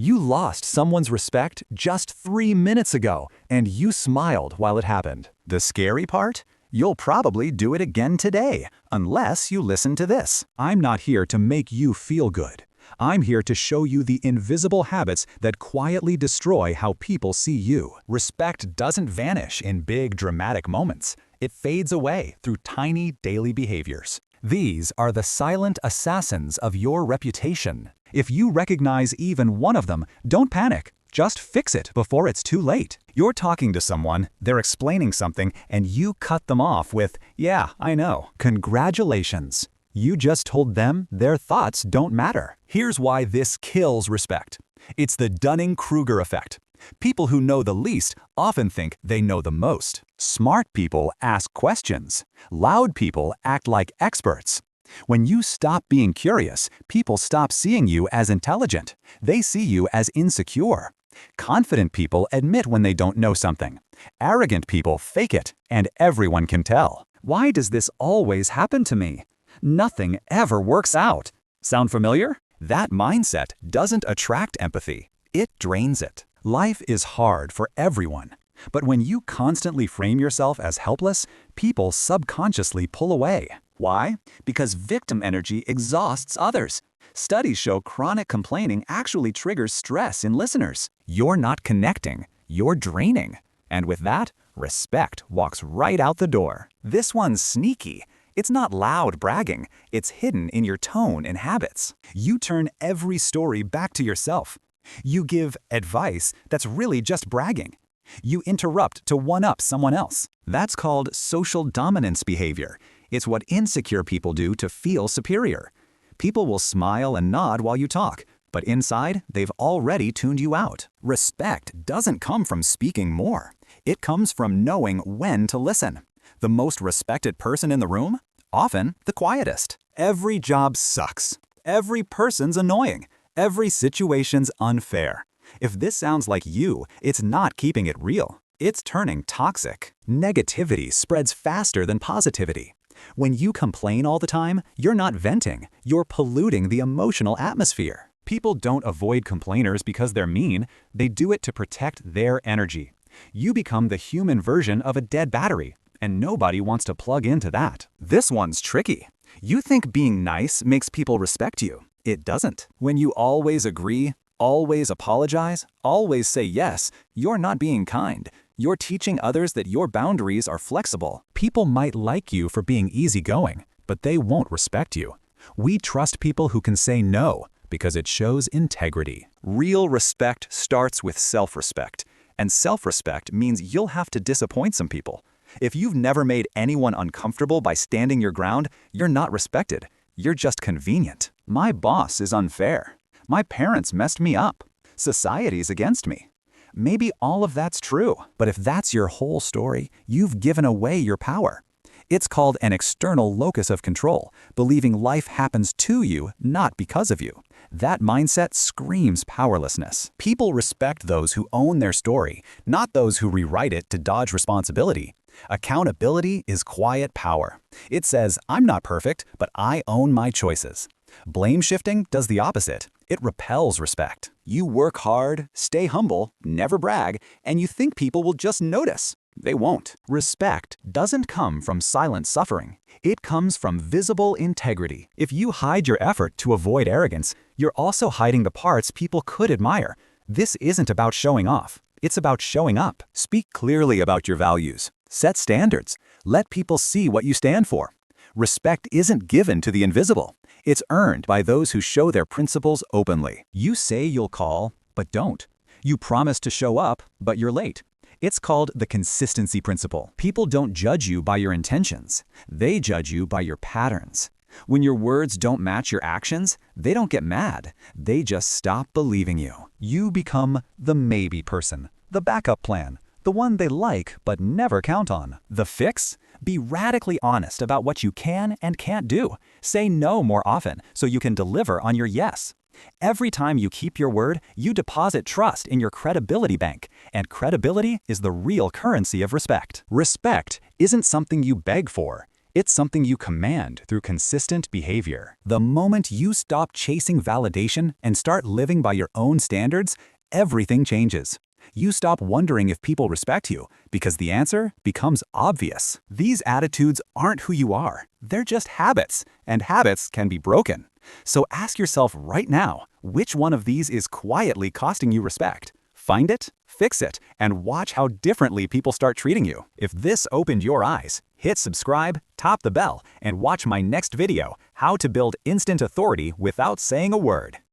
You lost someone's respect just 3 minutes ago, and you smiled while it happened. The scary part? You'll probably do it again today, unless you listen to this. I'm not here to make you feel good. I'm here to show you the invisible habits that quietly destroy how people see you. Respect doesn't vanish in big, dramatic moments. It fades away through tiny, daily behaviors. These are the silent assassins of your reputation. If you recognize even one of them, don't panic. Just fix it before it's too late. You're talking to someone, they're explaining something, and you cut them off with, "Yeah, I know." Congratulations. You just told them their thoughts don't matter. Here's why this kills respect. It's the Dunning-Kruger effect. People who know the least often think they know the most. Smart people ask questions. Loud people act like experts. When you stop being curious, people stop seeing you as intelligent. They see you as insecure. Confident people admit when they don't know something. Arrogant people fake it, and everyone can tell. Why does this always happen to me? Nothing ever works out. Sound familiar? That mindset doesn't attract empathy. It drains it. Life is hard for everyone. But when you constantly frame yourself as helpless, people subconsciously pull away. Why? Because victim energy exhausts others. Studies show chronic complaining actually triggers stress in listeners. You're not connecting, you're draining. And with that, respect walks right out the door. This one's sneaky. It's not loud bragging, it's hidden in your tone and habits. You turn every story back to yourself. You give advice that's really just bragging. You interrupt to one-up someone else. That's called social dominance behavior. It's what insecure people do to feel superior. People will smile and nod while you talk, but inside, they've already tuned you out. Respect doesn't come from speaking more. It comes from knowing when to listen. The most respected person in the room? Often the quietest. Every job sucks. Every person's annoying. Every situation's unfair. If this sounds like you, it's not keeping it real. It's turning toxic. Negativity spreads faster than positivity. When you complain all the time, you're not venting, you're polluting the emotional atmosphere. People don't avoid complainers because they're mean, they do it to protect their energy. You become the human version of a dead battery, and nobody wants to plug into that. This one's tricky. You think being nice makes people respect you. It doesn't. When you always agree, always apologize, always say yes, you're not being kind. You're teaching others that your boundaries are flexible. People might like you for being easygoing, but they won't respect you. We trust people who can say no because it shows integrity. Real respect starts with self-respect, and self-respect means you'll have to disappoint some people. If you've never made anyone uncomfortable by standing your ground, you're not respected. You're just convenient. My boss is unfair. My parents messed me up. Society's against me. Maybe all of that's true, but if that's your whole story, you've given away your power. It's called an external locus of control, believing life happens to you, not because of you. That mindset screams powerlessness. People respect those who own their story, not those who rewrite it to dodge responsibility. Accountability is quiet power. It says, I'm not perfect, but I own my choices. Blame shifting does the opposite. It repels respect. You work hard, stay humble, never brag, and you think people will just notice. They won't. Respect doesn't come from silent suffering. It comes from visible integrity. If you hide your effort to avoid arrogance, you're also hiding the parts people could admire. This isn't about showing off. It's about showing up. Speak clearly about your values. Set standards. Let people see what you stand for. Respect isn't given to the invisible. It's earned by those who show their principles openly. You say you'll call, but don't. You promise to show up, but you're late. It's called the consistency principle. People don't judge you by your intentions. They judge you by your patterns. When your words don't match your actions, they don't get mad. They just stop believing you. You become the maybe person, the backup plan, the one they like but never count on. The fix? Be radically honest about what you can and can't do. Say no more often so you can deliver on your yes. Every time you keep your word, you deposit trust in your credibility bank, and credibility is the real currency of respect. Respect isn't something you beg for. It's something you command through consistent behavior. The moment you stop chasing validation and start living by your own standards, everything changes. You stop wondering if people respect you because the answer becomes obvious. These attitudes aren't who you are. They're just habits, and habits can be broken. So ask yourself right now, which one of these is quietly costing you respect? Find it, fix it, and watch how differently people start treating you. If this opened your eyes, hit subscribe, tap the bell, and watch my next video, How to Build Instant Authority Without Saying a Word.